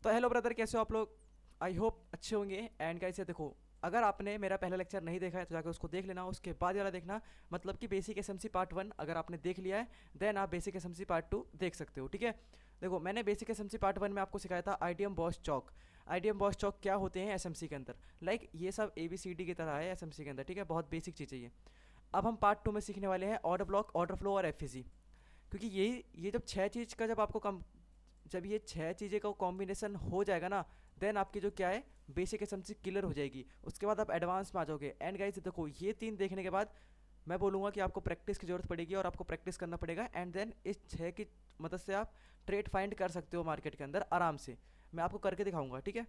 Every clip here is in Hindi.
तो हेलो ब्रदर, कैसे हो आप लोग? आई होप अच्छे होंगे। एंड गाइस, ये देखो, अगर आपने मेरा पहला लेक्चर नहीं देखा है तो जाकर उसको देख लेना, उसके बाद वाला देखना। मतलब कि बेसिक एसएमसी पार्ट 1 अगर आपने देख लिया है, देन आप बेसिक एसएमसी पार्ट 2 देख सकते हो, ठीक है। देखो, मैंने बेसिक एसएमसी पार्ट 1 में आपको सिखाया था आईडीएम बॉस चौक। आईडीएम बॉस चौक क्या होते हैं एसएमसी के अंदर। लाइक ये सब ABCD की तरह है एसएमसी के अंदर, ठीक है। बहुत बेसिक चीज़ें ये। अब हम पार्ट 2 में सीखने वाले हैं ऑर्डर ब्लॉक, ऑर्डर फ्लो और एफईसी। क्योंकि यही ये जब छः चीज़ का जब आपको कम जब ये छः चीज़ें का कॉम्बिनेशन हो जाएगा ना, देन आपकी जो क्या है, बेसिक एसएमसी क्लियर हो जाएगी। उसके बाद आप एडवांस में आ जाओगे। एंड गाइस देखो, ये तीन देखने के बाद मैं बोलूँगा कि आपको प्रैक्टिस की ज़रूरत पड़ेगी और आपको प्रैक्टिस करना पड़ेगा। एंड देन इस छः की मदद से आप ट्रेड फाइंड कर सकते हो मार्केट के अंदर आराम से। मैं आपको करके दिखाऊंगा, ठीक है।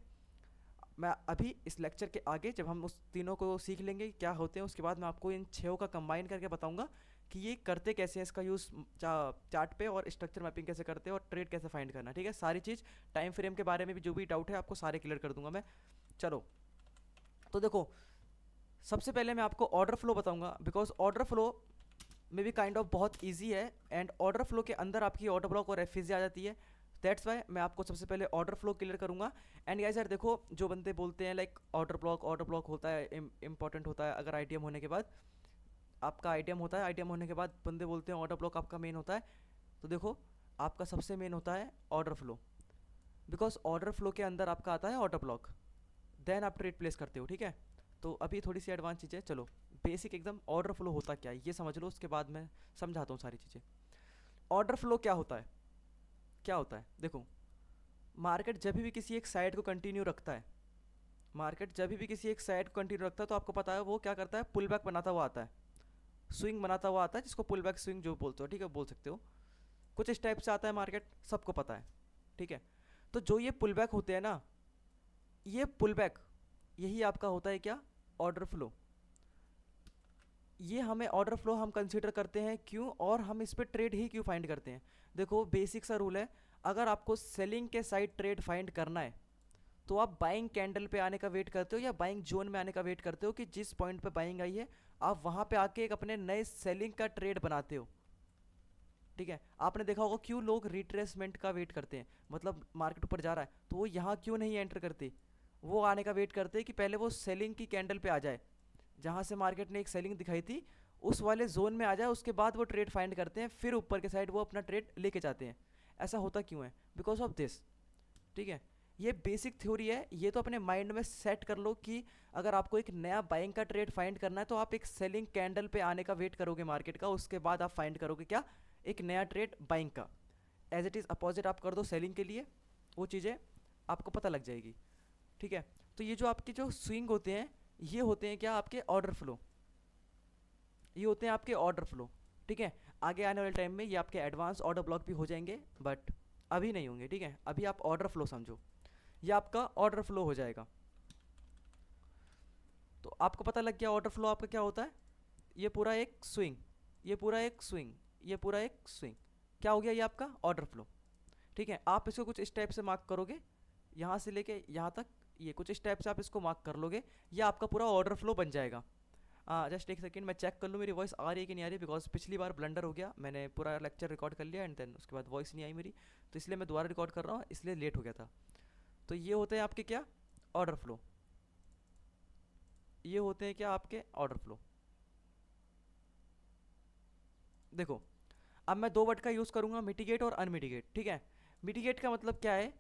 मैं अभी इस लेक्चर के आगे जब हम उस तीनों को सीख लेंगे क्या होते हैं, उसके बाद मैं आपको इन छः का कंबाइन करके बताऊंगा कि ये करते कैसे हैं, इसका यूज़ चार्ट पे और स्ट्रक्चर मैपिंग कैसे करते हैं और ट्रेड कैसे फाइंड करना, ठीक है। सारी चीज़ टाइम फ्रेम के बारे में भी जो भी डाउट है आपको सारे क्लियर कर दूंगा मैं। चलो, तो देखो, सबसे पहले मैं आपको ऑर्डर फ्लो बताऊंगा, बिकॉज ऑर्डर फ्लो में भी काइंड ऑफ बहुत ईजी है। एंड ऑर्डर फ्लो के अंदर आपकी ऑर्डर ब्लॉक और एफईसी आ जाती है। दैट्स वाई मैं आपको सबसे पहले ऑर्डर फ्लो क्लियर करूंगा। एंड गाइस यार देखो, जो बंदे बोलते हैं लाइक ऑर्डर ब्लॉक होता है इंपॉर्टेंट होता है अगर आईटीएम होने के बाद आपका आईटीएम होता है, आईटीएम होने के बाद बंदे बोलते हैं ऑर्डर ब्लॉक आपका मेन होता है। तो देखो, आपका सबसे मेन होता है order flow, because order flow के अंदर आपका आता है ऑर्डर ब्लॉक, देन आप ट्रेड प्लेस करते हो, ठीक है। तो अभी थोड़ी सी एडवांस चीज़ें, चलो बेसिक एकदम ऑर्डर फ्लो होता क्या है ये समझ लो, उसके बाद मैं समझाता हूँ सारी चीज़ें। ऑर्डर फ्लो क्या होता है? क्या होता है देखो, मार्केट जब भी किसी एक साइड को कंटिन्यू रखता है, मार्केट जब भी किसी एक साइड को कंटिन्यू रखता है तो आपको पता है वो क्या करता है, पुल बैक बनाता हुआ आता है, स्विंग बनाता हुआ आता है, जिसको पुल बैक स्विंग जो बोलते हो, ठीक है, बोल सकते हो। कुछ इस टाइप से आता है मार्केट, सबको पता है, ठीक है। तो जो ये पुल बैक होते हैं ना, ये पुल बैक, यही आपका होता है क्या, ऑर्डर फ्लो। ये हमें ऑर्डर फ्लो हम कंसीडर करते हैं क्यों, और हम इस पर ट्रेड ही क्यों फाइंड करते हैं। देखो, बेसिक सा रूल है, अगर आपको सेलिंग के साइड ट्रेड फाइंड करना है तो आप बाइंग कैंडल पे आने का वेट करते हो या बाइंग जोन में आने का वेट करते हो कि जिस पॉइंट पे बाइंग आई है आप वहां पे आके एक अपने नए सेलिंग का ट्रेड बनाते हो, ठीक है। आपने देखा होगा क्यों लोग रिट्रेसमेंट का वेट करते हैं, मतलब मार्केट ऊपर जा रहा है तो वो यहाँ क्यों नहीं एंटर करते, वो आने का वेट करते हैं कि पहले वो सेलिंग की कैंडल पे आ जाए, जहाँ से मार्केट ने एक सेलिंग दिखाई थी उस वाले जोन में आ जाए, उसके बाद वो ट्रेड फाइंड करते हैं, फिर ऊपर के साइड वो अपना ट्रेड लेके जाते हैं। ऐसा होता क्यों है? बिकॉज ऑफ दिस, ठीक है। ये बेसिक थ्योरी है, ये तो अपने माइंड में सेट कर लो कि अगर आपको एक नया बाइंग का ट्रेड फाइंड करना है तो आप एक सेलिंग कैंडल पे आने का वेट करोगे मार्केट का, उसके बाद आप फाइंड करोगे क्या, एक नया ट्रेड बाइंग का। एज इट इज़ अपोजिट आप कर दो सेलिंग के लिए, वो चीज़ें आपको पता लग जाएगी, ठीक है। तो ये जो आपके जो स्विंग होते हैं, ये होते हैं क्या, आपके ऑर्डर फ्लो, ये होते हैं आपके ऑर्डर फ्लो, ठीक है। आगे आने वाले टाइम में ये आपके एडवांस ऑर्डर ब्लॉक भी हो जाएंगे, बट अभी नहीं होंगे, ठीक है। अभी आप ऑर्डर फ्लो समझो, ये आपका ऑर्डर फ्लो हो जाएगा। तो आपको पता लग गया ऑर्डर फ्लो आपका क्या होता है। ये पूरा एक स्विंग, ये पूरा एक स्विंग, ये पूरा एक स्विंग, क्या हो गया, ये आपका ऑर्डर फ्लो, ठीक है। आप इसको कुछ इस टाइप से मार्क करोगे, यहाँ से लेके यहाँ तक, ये कुछ इस टाइप से आप इसको मार्क कर लोगे, ये आपका पूरा ऑर्डर फ्लो बन जाएगा। जस्ट एक सेकंड, मैं चेक कर लूँ मेरी वॉइस आ रही है कि नहीं आ रही, बिकॉज पिछली बार ब्लंडर हो गया, मैंने पूरा लेक्चर रिकॉर्ड कर लिया एंड देन उसके बाद वॉइस नहीं आई मेरी, तो इसलिए मैं दोबारा रिकॉर्ड कर रहा हूँ, इसलिए लेट हो गया था। तो ये होते हैं आपके क्या, ऑर्डर फ्लो, ये होते हैं क्या आपके ऑर्डर फ्लो। देखो, अब मैं दो वर्ड का यूज़ करूंगा, मिटिगेट और अनमिटिगेट, ठीक है। मिटिगेट का मतलब क्या है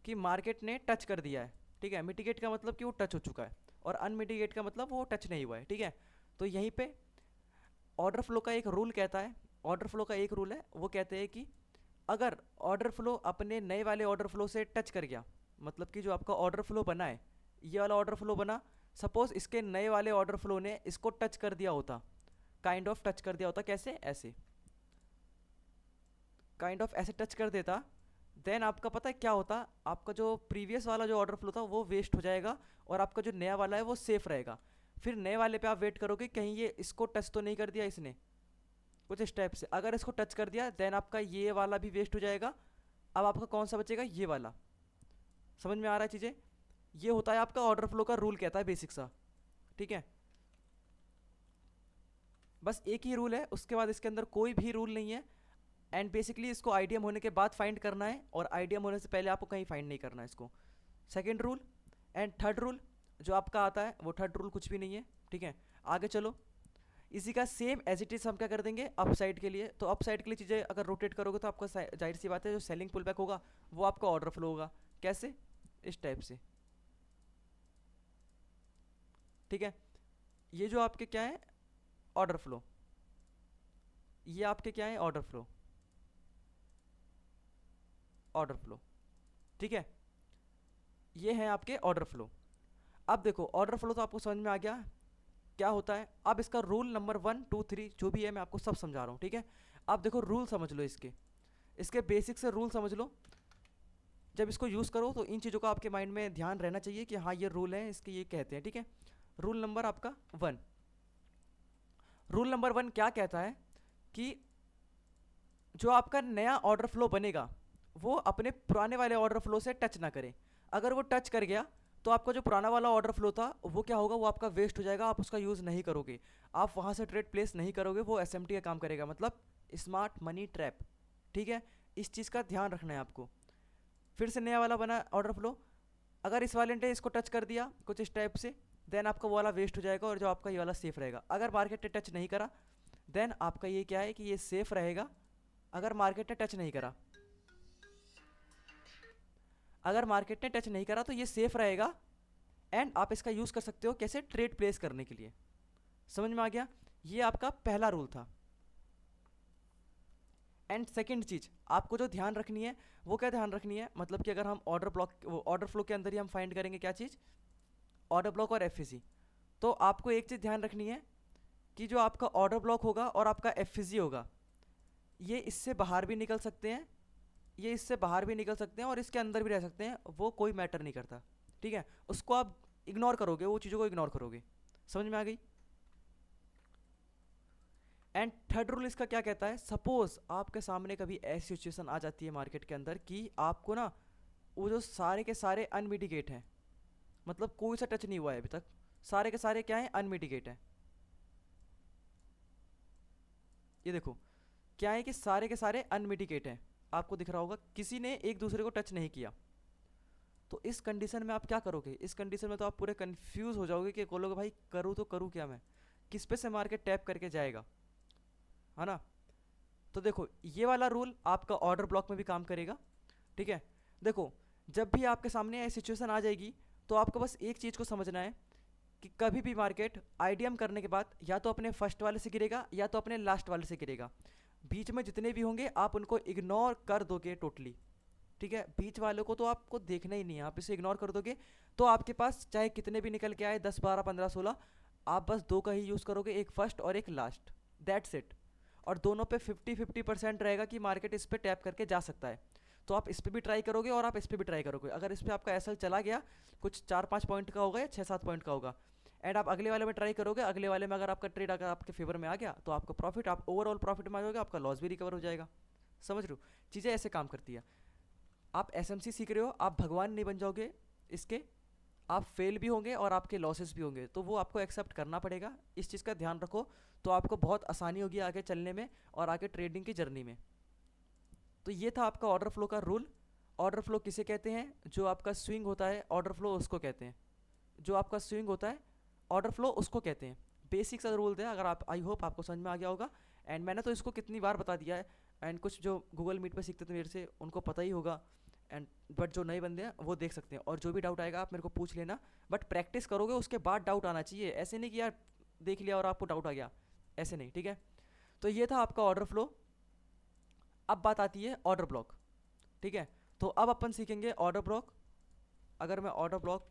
कि मार्केट ने टच कर दिया है, ठीक है। मिटिगेट का मतलब कि वो टच हो चुका है, और अनमिटिगेट का मतलब वो टच नहीं हुआ है, ठीक है। तो यहीं पे ऑर्डर फ्लो का एक रूल कहता है, ऑर्डर फ्लो का एक रूल है, वो कहते हैं कि अगर ऑर्डर फ्लो अपने नए वाले ऑर्डर फ्लो से टच कर गया, मतलब कि जो आपका ऑर्डर फ्लो बना है, ये वाला ऑर्डर फ्लो बना, सपोज इसके नए वाले ऑर्डर फ्लो ने इसको टच कर दिया होता, काइंड ऑफ टच कर दिया होता, कैसे, ऐसे, काइंड ऑफ ऐसे टच कर देता, देन आपका पता है क्या होता, आपका जो प्रीवियस वाला जो ऑर्डर फ्लो था वो वेस्ट हो जाएगा और आपका जो नया वाला है वो सेफ रहेगा। फिर नए वाले पे आप वेट करोगे कहीं ये इसको टच तो नहीं कर दिया इसने, कुछ इस टाइप से, अगर इसको टच कर दिया देन आपका ये वाला भी वेस्ट हो जाएगा। अब आपका कौन सा बचेगा, ये वाला। समझ में आ रहा है चीज़ें? ये होता है आपका ऑर्डर फ्लो का रूल, कहता है बेसिक सा, ठीक है। बस एक ही रूल है, उसके बाद इसके अंदर कोई भी रूल नहीं है। एंड बेसिकली इसको आईडीएम होने के बाद फाइंड करना है, और आईडीएम होने से पहले आपको कहीं फाइंड नहीं करना है इसको। Second rule. And third rule जो आपका आता है वो थर्ड रूल कुछ भी नहीं है, ठीक है। आगे चलो, इसी का सेम एज इट इज हम क्या कर देंगे अप साइड के लिए। तो अप साइड के लिए चीज़ें अगर रोटेट करोगे तो आपका जाहिर सी बात है जो सेलिंग पुल बैक होगा वो आपका ऑर्डर फ्लो होगा। कैसे? इस टाइप से, ठीक है। ये जो आपके क्या है ऑर्डर फ्लो, ये आपके क्या है ऑर्डर फ्लो, ऑर्डर फ्लो, ठीक है। ये है आपके ऑर्डर फ्लो। अब देखो ऑर्डर फ्लो तो आपको समझ में आ गया क्या होता है। अब इसका रूल नंबर 1 2 3 जो भी है मैं आपको सब समझा रहा हूँ, ठीक है। अब देखो रूल समझ लो, इसके इसके बेसिक से रूल समझ लो। जब इसको यूज़ करो तो इन चीज़ों का आपके माइंड में ध्यान रहना चाहिए कि हाँ ये रूल है, इसके ये कहते हैं, ठीक है। रूल नंबर आपका 1, रूल नंबर 1 क्या कहता है कि जो आपका नया ऑर्डर फ्लो बनेगा वो अपने पुराने वाले ऑर्डर फ्लो से टच ना करे। अगर वो टच कर गया तो आपका जो पुराना वाला ऑर्डर फ्लो था वो क्या होगा, वो आपका वेस्ट हो जाएगा, आप उसका यूज़ नहीं करोगे, आप वहाँ से ट्रेड प्लेस नहीं करोगे, वो एसएमटी का काम करेगा, मतलब स्मार्ट मनी ट्रैप, ठीक है। इस चीज़ का ध्यान रखना है आपको। फिर से नया वाला बना ऑर्डर फ्लो, अगर इस वाले ने इसको टच कर दिया कुछ इस टाइप से, देन आपका वो वाला वेस्ट हो जाएगा और जो आपका ये वाला सेफ रहेगा। अगर मार्केट ने टच नहीं करा देन आपका ये क्या है कि ये सेफ रहेगा। अगर मार्केट ने टच नहीं करा, अगर मार्केट ने टच नहीं करा तो ये सेफ रहेगा। एंड आप इसका यूज़ कर सकते हो कैसे, ट्रेड प्लेस करने के लिए। समझ में आ गया? ये आपका पहला रूल था। एंड सेकेंड चीज़ आपको जो ध्यान रखनी है वो क्या ध्यान रखनी है, मतलब कि अगर हम ऑर्डर ब्लॉक ऑर्डर फ्लो के अंदर ही हम फाइंड करेंगे क्या चीज़, ऑर्डर ब्लॉक और एफईसी। तो आपको एक चीज़ ध्यान रखनी है कि जो आपका ऑर्डर ब्लॉक होगा और आपका एफईसी होगा, ये इससे बाहर भी निकल सकते हैं, ये इससे बाहर भी निकल सकते हैं और इसके अंदर भी रह सकते हैं, वो कोई मैटर नहीं करता, ठीक है। उसको आप इग्नोर करोगे, वो चीज़ों को इग्नोर करोगे। समझ में आ गई? एंड थर्ड रूल इसका क्या कहता है, सपोज आपके सामने कभी ऐसी सिचुएशन आ जाती है मार्केट के अंदर कि आपको ना वो जो सारे के सारे अनमिटिगेट हैं, मतलब कोई सा टच नहीं हुआ है अभी तक, सारे के सारे क्या है अनमिटिगेट है। ये देखो क्या है कि सारे के सारे अनमिटिगेट हैं, आपको दिख रहा होगा किसी ने एक दूसरे को टच नहीं किया। तो इस कंडीशन में आप क्या करोगे, इस कंडीशन में तो आप पूरे कंफ्यूज हो जाओगे कि बोलोगे भाई करूँ तो करूँ क्या मैं, किस पे से मार्केट टैप करके जाएगा, है ना। तो देखो ये वाला रूल आपका ऑर्डर ब्लॉक में भी काम करेगा, ठीक है। देखो जब भी आपके सामने ऐसी सिचुएशन आ जाएगी तो आपको बस एक चीज़ को समझना है कि कभी भी मार्केट आईडीएम करने के बाद या तो अपने फर्स्ट वाले से गिरेगा या तो अपने लास्ट वाले से गिरेगा। बीच में जितने भी होंगे आप उनको इग्नोर कर दोगे टोटली, ठीक है। बीच वालों को तो आपको देखना ही नहीं है, आप इसे इग्नोर कर दोगे तो आपके पास चाहे कितने भी निकल के आए 10 12 15 16, आप बस दो का ही यूज़ करोगे, एक फर्स्ट और एक लास्ट, दैट्स इट। और दोनों पे 50-50% रहेगा कि मार्केट इस पर टैप करके जा सकता है। तो आप इस पर भी ट्राई करोगे और आप इस पर भी ट्राई करोगे। अगर इस पर आपका एसएल चला गया कुछ 4-5 पॉइंट का होगा या 6-7 पॉइंट का होगा, एंड आप अगले वाले में ट्राई करोगे, अगले वाले में अगर आपका ट्रेड अगर आपके फेवर में आ गया तो आपका प्रॉफिट, आप ओवरऑल प्रॉफिट में आ जाओगे, आपका लॉस भी रिकवर हो जाएगा। समझ रहे हो? चीज़ें ऐसे काम करती है। आप एसएमसी सीख रहे हो, आप भगवान नहीं बन जाओगे इसके, आप फेल भी होंगे और आपके लॉसेस भी होंगे, तो वो आपको एक्सेप्ट करना पड़ेगा। इस चीज़ का ध्यान रखो तो आपको बहुत आसानी होगी आगे चलने में और आगे ट्रेडिंग की जर्नी में। तो ये था आपका ऑर्डर फ्लो का रूल। ऑर्डर फ्लो किसे कहते हैं, जो आपका स्विंग होता है ऑर्डर फ्लो उसको कहते हैं, जो आपका स्विंग होता है ऑर्डर फ्लो उसको कहते हैं। बेसिक सा रूल थे, अगर आप, आई होप आपको समझ में आ गया होगा। एंड मैंने तो इसको कितनी बार बता दिया है, एंड कुछ जो गूगल मीट पे सीखते थे मेरे से उनको पता ही होगा, एंड बट जो नए बंदे हैं वो देख सकते हैं, और जो भी डाउट आएगा आप मेरे को पूछ लेना। बट प्रैक्टिस करोगे उसके बाद डाउट आना चाहिए, ऐसे नहीं कि यार देख लिया और आपको डाउट आ गया, ऐसे नहीं, ठीक है। तो ये था आपका ऑर्डर फ्लो। अब बात आती है ऑर्डर ब्लॉक, ठीक है। तो अब अपन सीखेंगे ऑर्डर ब्लॉक। अगर मैं ऑर्डर ब्लॉक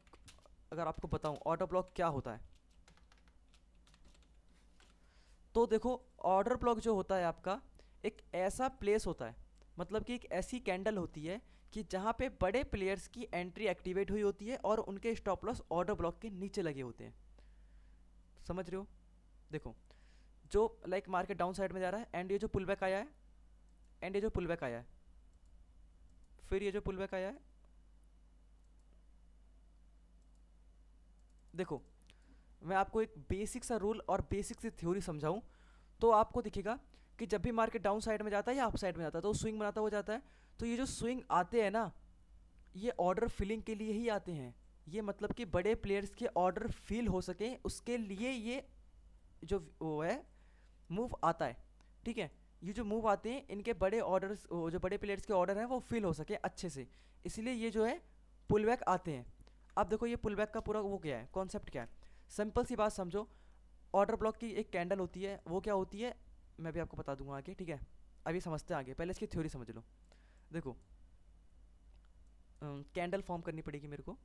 अगर आपको बताऊं ऑर्डर ब्लॉक क्या होता है, तो देखो ऑर्डर ब्लॉक जो होता है आपका एक ऐसा प्लेस होता है, मतलब कि एक ऐसी कैंडल होती है कि जहाँ पे बड़े प्लेयर्स की एंट्री एक्टिवेट हुई होती है और उनके स्टॉप लॉस ऑर्डर ब्लॉक के नीचे लगे होते हैं। समझ रहे हो? देखो जो लाइक मार्केट डाउन साइड में जा रहा है एंड ये जो पुल बैक आया है, एंड ये जो पुल बैक आया है, फिर ये जो पुल बैक आया है, देखो मैं आपको एक बेसिक सा रूल और बेसिक सी थ्योरी समझाऊं तो आपको दिखेगा कि जब भी मार्केट डाउन साइड में जाता है या अप साइड में जाता है तो स्विंग बनाता हो जाता है। तो ये जो स्विंग आते हैं ना, ये ऑर्डर फिलिंग के लिए ही आते हैं। ये मतलब कि बड़े प्लेयर्स के ऑर्डर फिल हो सके उसके लिए ये जो वो है मूव आता है, ठीक है। ये जो मूव आते हैं इनके बड़े ऑर्डर्स, जो बड़े प्लेयर्स के ऑर्डर हैं वो फिल हो सके अच्छे से, इसलिए ये जो है पुल बैक आते हैं। अब देखो ये पुल बैक का पूरा वो क्या है, कॉन्सेप्ट क्या है। सिंपल सी बात समझो, ऑर्डर ब्लॉक की एक कैंडल होती है, वो क्या होती है मैं भी आपको बता दूंगा आगे, ठीक है। अभी समझते हैं आगे, पहले इसकी थ्योरी समझ लो। देखो कैंडल फॉर्म करनी पड़ेगी मेरे को।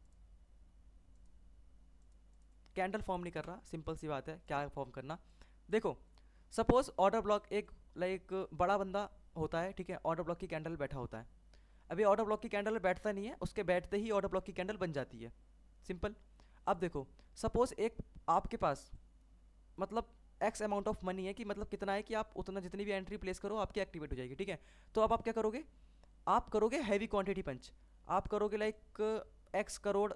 कैंडल फॉर्म नहीं कर रहा, सिंपल सी बात है, क्या फॉर्म करना। देखो सपोज ऑर्डर ब्लॉक एक लाइक बड़ा बंदा होता है, ठीक है, ऑर्डर ब्लॉक की कैंडल बैठा होता है। अभी ऑर्डर ब्लॉक की कैंडल बैठता नहीं है, उसके बैठते ही ऑर्डर ब्लॉक की कैंडल बन जाती है, सिंपल। अब देखो सपोज एक आपके पास मतलब एक्स अमाउंट ऑफ मनी है, कि मतलब कितना है कि आप उतना जितनी भी एंट्री प्लेस करो आपकी एक्टिवेट हो जाएगी, ठीक है। तो अब आप क्या करोगे, आप करोगे हैवी क्वांटिटी पंच। आप करोगे लाइक एक्स करोड़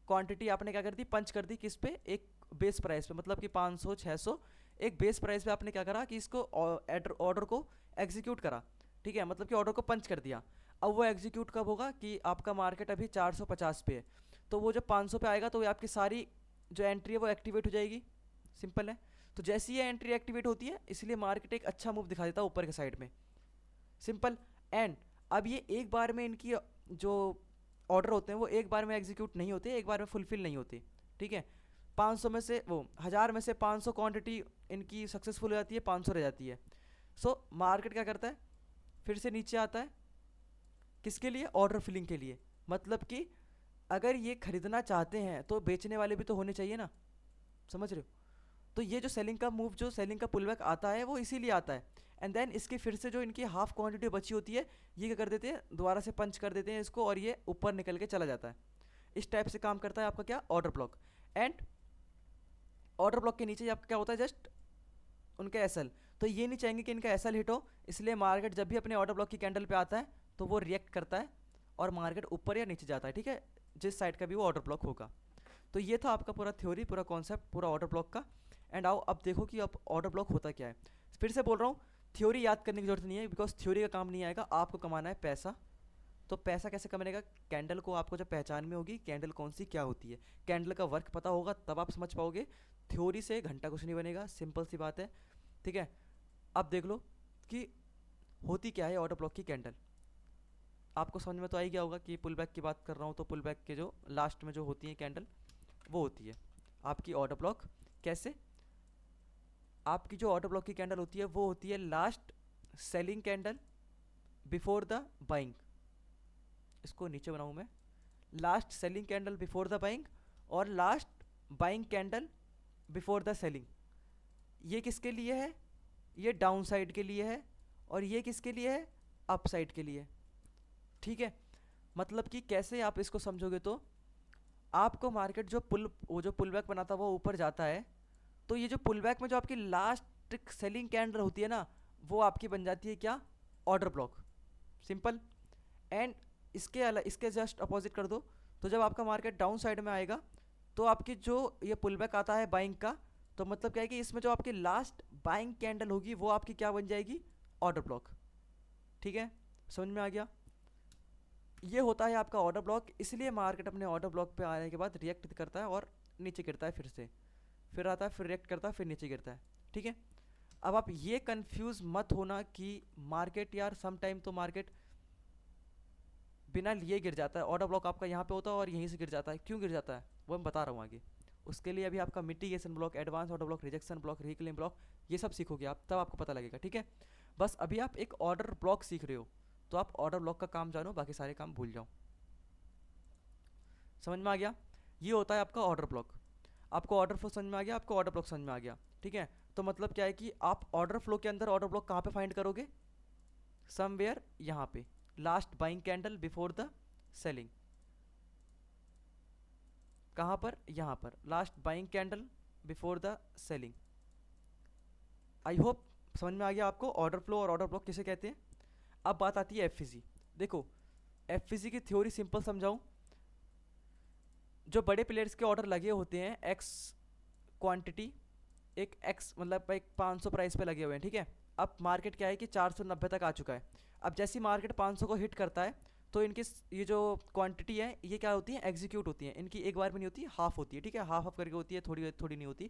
क्वांटिटी आपने क्या कर दी, पंच कर दी किस पे, एक बेस प्राइस पे, मतलब कि 500 600 एक बेस प्राइस पे आपने क्या करा कि इसको ऑर्डर को एग्जीक्यूट करा, ठीक है, मतलब कि ऑर्डर को पंच कर दिया। अब वो एग्जीक्यूट कब होगा कि आपका मार्केट अभी 450 पे है, तो वो जब 500 पे आएगा तो ये आपकी सारी जो एंट्री है वो एक्टिवेट हो जाएगी, सिंपल है। तो जैसी ये एंट्री एक्टिवेट होती है इसलिए मार्केट एक अच्छा मूव दिखा देता है ऊपर के साइड में, सिंपल। एंड अब ये एक बार में इनकी जो ऑर्डर होते हैं वो एक बार में एग्जीक्यूट नहीं होते, एक बार में फुलफिल नहीं होते, ठीक है। 500 में से वो 1000 में से 500 क्वांटिटी इनकी सक्सेसफुल हो जाती है, 500 रह जाती है। सो मार्केट क्या करता है, फिर से नीचे आता है, किसके लिए, ऑर्डर फिलिंग के लिए। मतलब कि अगर ये खरीदना चाहते हैं तो बेचने वाले भी तो होने चाहिए ना, समझ रहे हो। तो ये जो सेलिंग का मूव, जो सेलिंग का पुलबैक आता है वो इसीलिए आता है। एंड देन इसके फिर से जो इनकी हाफ क्वांटिटी बची होती है ये क्या कर देते हैं, दोबारा से पंच कर देते हैं इसको और ये ऊपर निकल के चला जाता है। इस टाइप से काम करता है आपका क्या, order block. And order block के नीचे आपका क्या होता है, जस्ट उनका एसएल। तो ये नहीं चाहेंगे कि इनका एसएल हिट हो, इसलिए मार्केट जब भी अपने ऑर्डर ब्लॉक की कैंडल पे आता है तो वो रिएक्ट करता है और मार्केट ऊपर या नीचे जाता है, ठीक है, जिस साइड का भी वो ऑर्डर ब्लॉक होगा। तो ये था आपका पूरा थ्योरी, पूरा कॉन्सेप्ट, पूरा ऑर्डर ब्लॉक का। एंड आओ अब देखो कि अब ऑर्डर ब्लॉक होता क्या है। फिर से बोल रहा हूँ, थ्योरी याद करने की जरूरत नहीं है, बिकॉज थ्योरी का काम नहीं आएगा, आपको कमाना है पैसा। तो पैसा कैसे कमानेगा, कैंडल को आपको जब पहचान में होगी कैंडल कौन सी क्या होती है, कैंडल का वर्क पता होगा तब आप समझ पाओगे। थ्योरी से घंटा कुछ नहीं बनेगा, सिंपल सी बात है, ठीक है। अब देख लो कि होती क्या है ऑर्डर ब्लॉक की कैंडल। आपको समझ में तो आ ही गया होगा कि पुल बैक की बात कर रहा हूँ, तो पुल बैक के जो लास्ट में जो होती है कैंडल वो होती है आपकी ऑर्डर ब्लॉक। कैसे, आपकी जो ऑर्डर ब्लॉक की कैंडल होती है वो होती है last selling candle before the buying. इसको नीचे बनाऊँ मैं, last selling candle before the buying और last buying candle before the selling. ये किसके लिए है, ये डाउन साइड के लिए है और ये किसके लिए है, अप साइड के लिए, ठीक है। मतलब कि कैसे आप इसको समझोगे, तो आपको मार्केट जो वो जो पुल बैक बनाता है वो ऊपर जाता है, तो ये जो पुल बैक में जो आपकी लास्ट सेलिंग कैंडल होती है ना वो आपकी बन जाती है क्या, ऑर्डर ब्लॉक, सिंपल। एंड इसके जस्ट अपोजिट कर दो, तो जब आपका मार्केट डाउन साइड में आएगा तो आपकी जो ये पुल बैक आता है बाइंग का, तो मतलब क्या है कि इसमें जो आपकी लास्ट बाइंग कैंडल होगी वो आपकी क्या बन जाएगी, ऑर्डर ब्लॉक, ठीक है, समझ में आ गया। ये होता है आपका ऑर्डर ब्लॉक, इसलिए मार्केट अपने ऑर्डर ब्लॉक पे आने के बाद रिएक्ट करता है और नीचे गिरता है, फिर आता है, फिर रिएक्ट करता है, फिर नीचे गिरता है, ठीक है। अब आप ये कंफ्यूज मत होना कि मार्केट यार सम टाइम तो मार्केट बिना लिए गिर जाता है, ऑर्डर ब्लॉक आपका यहाँ पे होता है और यहीं से गिर जाता है, क्यों गिर जाता है वो मैं बता रहा हूँ आगे। उसके लिए अभी आपका mitigation block, advance order block, rejection block, reclaim block, ये सब सीखोगे आप, तब आपको पता लगेगा, ठीक है। बस अभी आप एक ऑर्डर ब्लॉक सीख रहे हो तो आप ऑर्डर ब्लॉक का काम जानो, बाकी सारे काम भूल जाओ। समझ में आ गया, ये होता है आपका ऑर्डर ब्लॉक। आपको ऑर्डर फ्लो समझ में आ गया, आपको ऑर्डर ब्लॉक समझ में आ गया, ठीक है। तो मतलब क्या है कि आप ऑर्डर फ्लो के अंदर ऑर्डर ब्लॉक कहाँ पे फाइंड करोगे, समवेयर यहाँ पे, last buying candle before the selling. कहाँ पर, यहाँ पर, last buying candle before the selling. I hope समझ में आ गया आपको ऑर्डर फ्लो और ऑर्डर ब्लॉक किसे कहते हैं। अब बात आती है एफवीसी। देखो एफवीसी की थ्योरी सिंपल समझाऊं, जो बड़े प्लेयर्स के ऑर्डर लगे होते हैं एक्स क्वांटिटी, एक एक्स मतलब एक 500 प्राइस पे लगे हुए हैं, ठीक है। अब मार्केट क्या है कि 490 तक आ चुका है। अब जैसी मार्केट 500 को हिट करता है तो इनकी ये जो क्वांटिटी है ये क्या होती है, एग्जीक्यूट होती है। इनकी एक बार में नहीं होती, हाफ होती है, ठीक है, हाफ हाफ करके होती है, थोड़ी थोड़ी नहीं होती।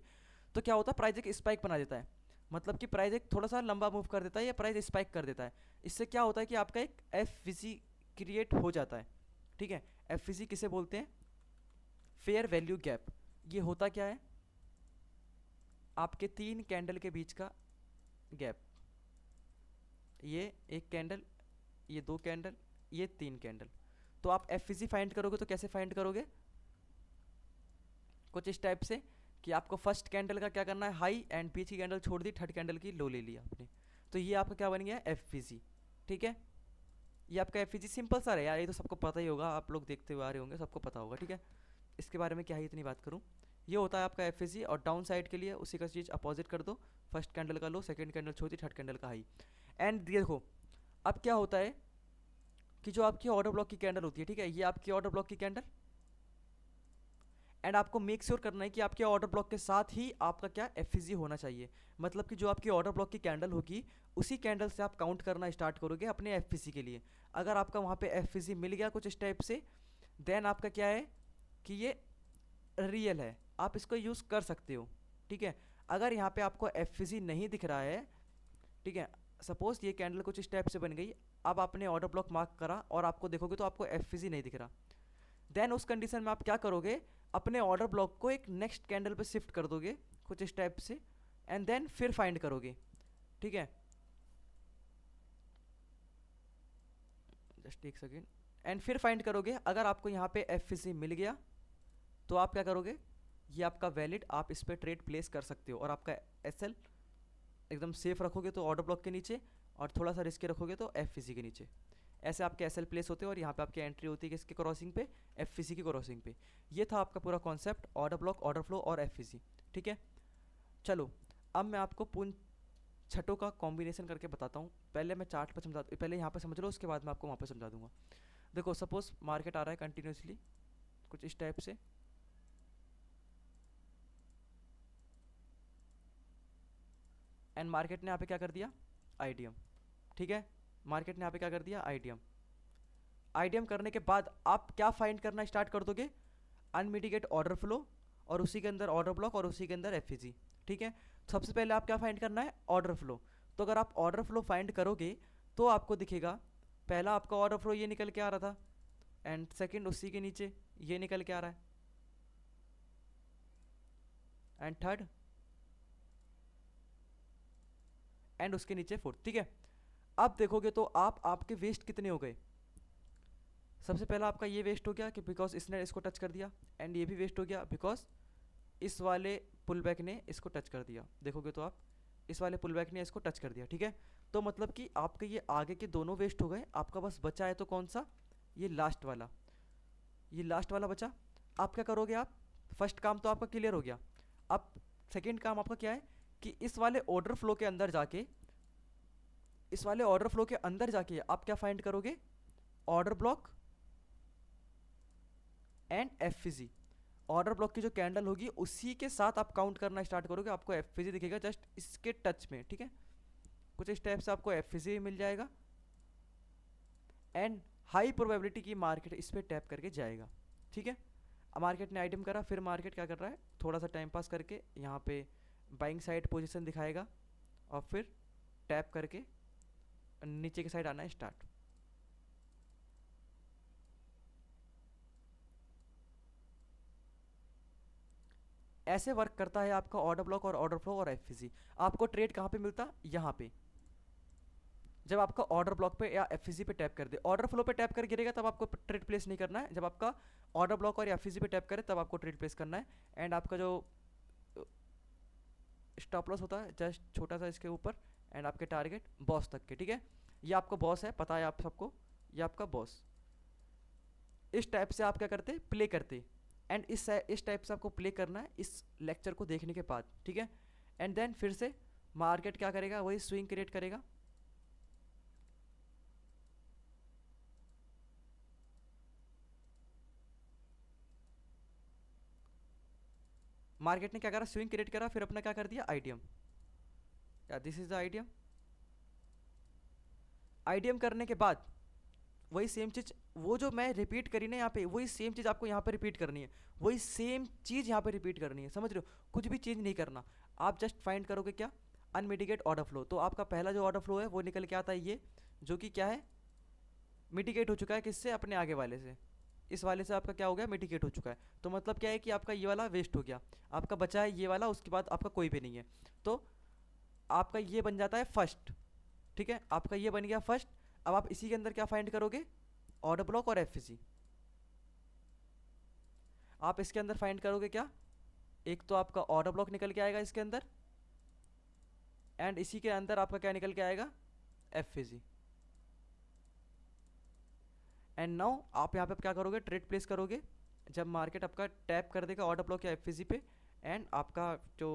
तो क्या होता है, प्राइस एक स्पाइक बना देता है, मतलब कि प्राइस एक थोड़ा सा लंबा मूव कर देता है या प्राइस स्पाइक कर देता है। इससे क्या होता है कि आपका एक एफ क्रिएट हो जाता है, ठीक है। एफ किसे बोलते हैं, फेयर वैल्यू गैप। ये होता क्या है, आपके तीन कैंडल के बीच का गैप, ये एक कैंडल, ये दो कैंडल, ये तीन कैंडल। तो आप एफ फाइंड करोगे तो कैसे फाइंड करोगे, कुछ इस टाइप से कि आपको फर्स्ट कैंडल का क्या करना है, हाई, एंड बीच की कैंडल छोड़ दी, थर्ड कैंडल की लो ले लिया आपने। तो ये आपका क्या बन गया, एफ, ठीक है। ये आपका एफ सिंपल सा है यार, ये तो सबको पता ही होगा, आप लोग देखते हुए आ रहे होंगे, सबको पता होगा, ठीक है। इसके बारे में क्या ही इतनी बात करूँ। ये होता है आपका एफ और डाउन साइड के लिए उसी का चीज़ अपोजिट कर दो, फर्स्ट कैंडल का लो, सेकंड कैंडल छोड़ दी, थर्ड कैंडल का हाई। एंड देखो अब क्या होता है कि जो आपकी ऑर्डर ब्लॉक की कैंडल होती है, ठीक है, ये आपकी ऑर्डर ब्लॉक की कैंडल, एंड आपको मेक श्योर करना है कि आपके ऑर्डर ब्लॉक के साथ ही आपका क्या एफ होना चाहिए। मतलब कि जो आपकी ऑर्डर ब्लॉक की कैंडल होगी उसी कैंडल से आप काउंट करना स्टार्ट करोगे अपने एफ के लिए। अगर आपका वहाँ पे एफ मिल गया कुछ इस टाइप से, देन आपका क्या है कि ये रियल है, आप इसको यूज़ कर सकते हो, ठीक है। अगर यहाँ पे आपको एफ नहीं दिख रहा है, ठीक है, सपोज ये कैंडल कुछ इस टाइप से बन गई, अब आपने ऑर्डर ब्लॉक मार्क करा और आपको देखोगे तो आपको एफ नहीं दिख रहा, देन उस कंडीशन में आप क्या करोगे, अपने ऑर्डर ब्लॉक को एक नेक्स्ट कैंडल पे शिफ्ट कर दोगे कुछ इस टाइप से, एंड देन फिर फाइंड करोगे, ठीक है। जस्ट एक सेकेंड, एंड फिर फाइंड करोगे। अगर आपको यहाँ पे एफ मिल गया तो आप क्या करोगे, ये आपका वैलिड, आप इस पर ट्रेड प्लेस कर सकते हो, और आपका एस एकदम सेफ रखोगे तो ऑर्डर ब्लॉक के नीचे, और थोड़ा सा रिस्की रखोगे तो एफ के नीचे। ऐसे आपके एस प्लेस होते हैं, और यहाँ पे आपकी एंट्री होती है किसके क्रॉसिंग पे, एफ की क्रॉसिंग पे। ये था आपका पूरा concept, order block, order flow और एफ, ठीक है। चलो अब मैं आपको पूर्ण छठों का कॉम्बिनेशन करके बताता हूँ। पहले मैं चार्ट पर समझा, पहले यहाँ पर समझ लो, उसके बाद मैं आपको वहाँ पर समझा दूंगा। देखो सपोज मार्केट आ रहा है कंटिन्यूसली कुछ इस टाइप से, एंड मार्केट ने यहाँ पे क्या कर दिया, आईडीएम, ठीक है। मार्केट ने यहाँ पे क्या कर दिया, आईडीएम। आईडीएम करने के बाद आप क्या फाइंड करना स्टार्ट कर दोगे, अनमिटिगेट ऑर्डर फ्लो, और उसी के अंदर ऑर्डर ब्लॉक, और उसी के अंदर एफ, ठीक है। सबसे पहले आप क्या फाइंड करना है, ऑर्डर फ्लो। तो अगर आप ऑर्डर फ्लो फाइंड करोगे तो आपको दिखेगा, पहला आपका ऑर्डर फ्लो ये निकल के आ रहा था, एंड सेकंड उसी के नीचे ये निकल के आ रहा है, एंड थर्ड, एंड उसके नीचे फोर्थ, ठीक है। अब देखोगे तो आपके वेस्ट कितने हो गए। सबसे पहला आपका ये वेस्ट हो गया कि बिकॉज इसने इसको टच कर दिया, एंड ये भी वेस्ट हो गया बिकॉज इस वाले पुल बैक ने इसको टच कर दिया। देखोगे तो आप इस वाले पुल बैक ने इसको टच कर दिया, ठीक है। तो मतलब कि आपके ये आगे के दोनों वेस्ट हो गए, आपका बस बचा है तो कौन सा, ये लास्ट वाला, ये लास्ट वाला बचा। आप क्या करोगे, आप फर्स्ट काम तो आपका क्लियर हो गया। अब सेकेंड काम आपका क्या है कि इस वाले ऑर्डर फ्लो के अंदर जाके, इस वाले ऑर्डर फ्लो के अंदर जाके आप क्या फाइंड करोगे, order block and F, order block की जो कैंडल होगी उसी के साथ आप काउंट करना स्टार्ट करोगे, आपको एफ दिखेगा जस्ट इसके टच में, ठीक है। कुछ इस टाइप से आपको एफ मिल जाएगा, एंड हाई प्रोबेबिलिटी की मार्केट इस पर टैप करके जाएगा, ठीक है। अब मार्केट ने आइटम करा, फिर मार्केट क्या कर रहा है, थोड़ा सा टाइम पास करके यहाँ पे बाइंग साइड पोजीशन दिखाएगा, और फिर टैप करके नीचे की साइड आना है स्टार्ट। ऐसे वर्क करता है आपका ऑर्डर ब्लॉक और ऑर्डर फ्लो और एफ। आपको ट्रेड कहाँ पे मिलता, यहाँ पे, जब आपका ऑर्डर ब्लॉक पे या एफ पे टैप कर दे। ऑर्डर फ्लो पे टैप कर गिरेगा तब आपको ट्रेड प्लेस नहीं करना है, जब आपका ऑर्डर ब्लॉक और एफ पे टैप करे तब आपको ट्रेड प्लेस करना है। एंड आपका जो स्टॉप लॉस होता है जस्ट छोटा सा इसके ऊपर, एंड आपके टारगेट बॉस तक के, ठीक है। ये आपका बॉस है, पता है आप सबको, ये आपका बॉस। इस टाइप से आप क्या करते, प्ले करते, एंड इस टाइप से आपको प्ले करना है इस लेक्चर को देखने के बाद, ठीक है। एंड देन फिर से मार्केट क्या करेगा, वही स्विंग क्रिएट करेगा, मार्केट ने क्या करा, स्विंग क्रिएट करा, फिर अपना क्या कर दिया, आईडीएम, या this is the IDM, IDM करने के बाद वही सेम चीज़, वो जो मैं रिपीट करी ना यहाँ पे, वही सेम चीज़ आपको यहाँ पे रिपीट करनी है, वही सेम चीज़ यहाँ पे रिपीट करनी है, समझ रहे हो? कुछ भी चीज़ नहीं करना। आप जस्ट फाइंड करोगे क्या, अनमिटिगेट ऑर्डर फ्लो। तो आपका पहला जो ऑर्डर फ्लो है वो निकल के आता है ये, जो कि क्या है, मिटिगेट हो चुका है किससे, अपने आगे वाले से। इस वाले से आपका क्या हो गया, मिटिगेट हो चुका है। तो मतलब क्या है कि आपका ये वाला वेस्ट हो गया, आपका बचा है ये वाला, उसके बाद आपका कोई भी नहीं है। तो आपका ये बन जाता है फर्स्ट, ठीक है, आपका ये बन गया फर्स्ट। अब आप इसी के अंदर क्या फाइंड करोगे, ऑर्डर ब्लॉक और एफ। आप इसके अंदर फाइंड करोगे क्या, एक तो आपका ऑर्डर ब्लॉक निकल के आएगा इसके अंदर, एंड इसी के अंदर आपका क्या निकल के आएगा, एफ। एंड नाउ आप यहाँ पे क्या करोगे, ट्रेड प्लेस करोगे जब मार्केट आपका टैप कर देगा ऑर्डर ब्लॉक या एफ पे, एंड आपका जो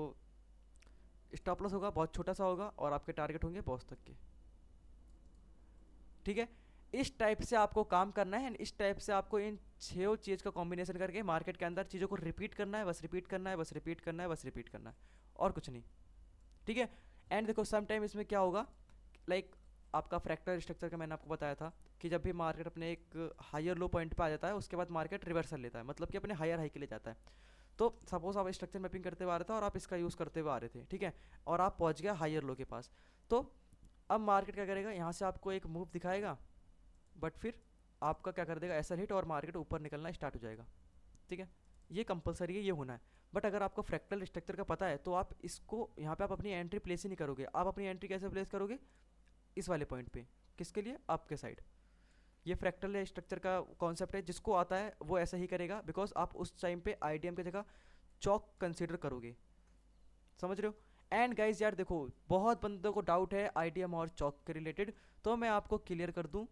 स्टॉप लॉस होगा बहुत छोटा सा होगा और आपके टारगेट होंगे बॉस तक के, ठीक है। इस टाइप से आपको काम करना है, इस टाइप से आपको इन 6 चीज़ का कॉम्बिनेशन करके मार्केट के अंदर चीज़ों को रिपीट करना है, बस रिपीट करना है, बस रिपीट करना है, बस रिपीट करना है, और कुछ नहीं, ठीक है। एंड देखो सम टाइम इसमें क्या होगा, लाइक आपका फ्रैक्टल स्ट्रक्चर का मैंने आपको बताया था कि जब भी मार्केट अपने एक हायर लो पॉइंट पे आ जाता है उसके बाद मार्केट रिवर्सल लेता है, मतलब कि अपने हायर हाई के लिए जाता है। तो सपोज आप स्ट्रक्चर मैपिंग करते हुए आ रहे थे और आप इसका यूज़ करते हुए आ रहे थे, ठीक है, और आप पहुंच गए हायर लो के पास। तो अब मार्केट क्या करेगा, यहाँ से आपको एक मूव दिखाएगा, बट फिर आपका क्या कर देगा, ऐसा हिट, और मार्केट ऊपर निकलना स्टार्ट हो जाएगा, ठीक है। ये कंपलसरी है, ये होना है। बट अगर आपको फ्रैक्टल स्ट्रक्चर का पता है तो आप इसको यहाँ पे आप अपनी एंट्री प्लेस ही नहीं करोगे। आप अपनी एंट्री कैसे प्लेस करोगे, इस वाले पॉइंट पे, किसके लिए, आपके साइड। ये फ्रैक्टल स्ट्रक्चर का कॉन्सेप्ट है, जिसको आता है वो ऐसा ही करेगा, बिकॉज आप उस टाइम पे आईडीएम की जगह चौक कंसिडर करोगे, समझ रहे हो। एंड गाइज यार देखो, बहुत बंदों को डाउट है आईडीएम और चौक के रिलेटेड, तो मैं आपको क्लियर कर दूं।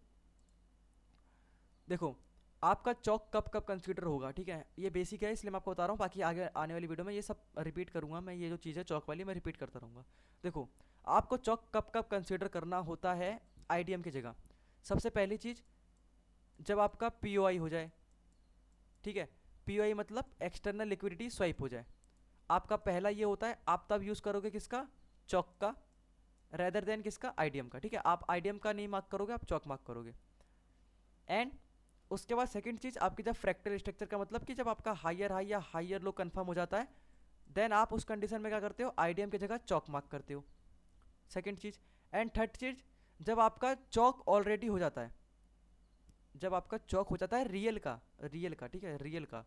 देखो, आपका चौक कब कब कंसीडर होगा, ठीक है, ये बेसिक है इसलिए मैं आपको बता रहा हूँ, बाकी आगे आने वाली वीडियो में ये सब रिपीट करूँगा मैं, ये जो चीज़ है चौक वाली मैं रिपीट करता रहूँगा। देखो, आपको चौक कब कब कंसीडर करना होता है आईडीएम की जगह, सबसे पहली चीज़ जब आपका पीओआई हो जाए, ठीक है, पीओआई मतलब एक्सटर्नल लिक्विडिटी स्वाइप हो जाए, आपका पहला ये होता है, आप तब यूज़ करोगे किसका, चौक का, रेदर देन किसका, आईडीएम का, ठीक है। आप आईडीएम का नहीं मार्क करोगे, आप चौक मार्क करोगे। एंड उसके बाद सेकंड चीज़ आपकी जब फ्रैक्टल स्ट्रक्चर का मतलब कि जब आपका हायर हाई या हायर लो कंफर्म हो जाता है, देन आप उस कंडीशन में क्या करते हो, आईडीएम की जगह चौक मार्क करते हो, सेकंड चीज़। एंड थर्ड चीज़, जब आपका चौक ऑलरेडी हो जाता है, जब आपका चौक हो जाता है रियल का, ठीक है, रियल का,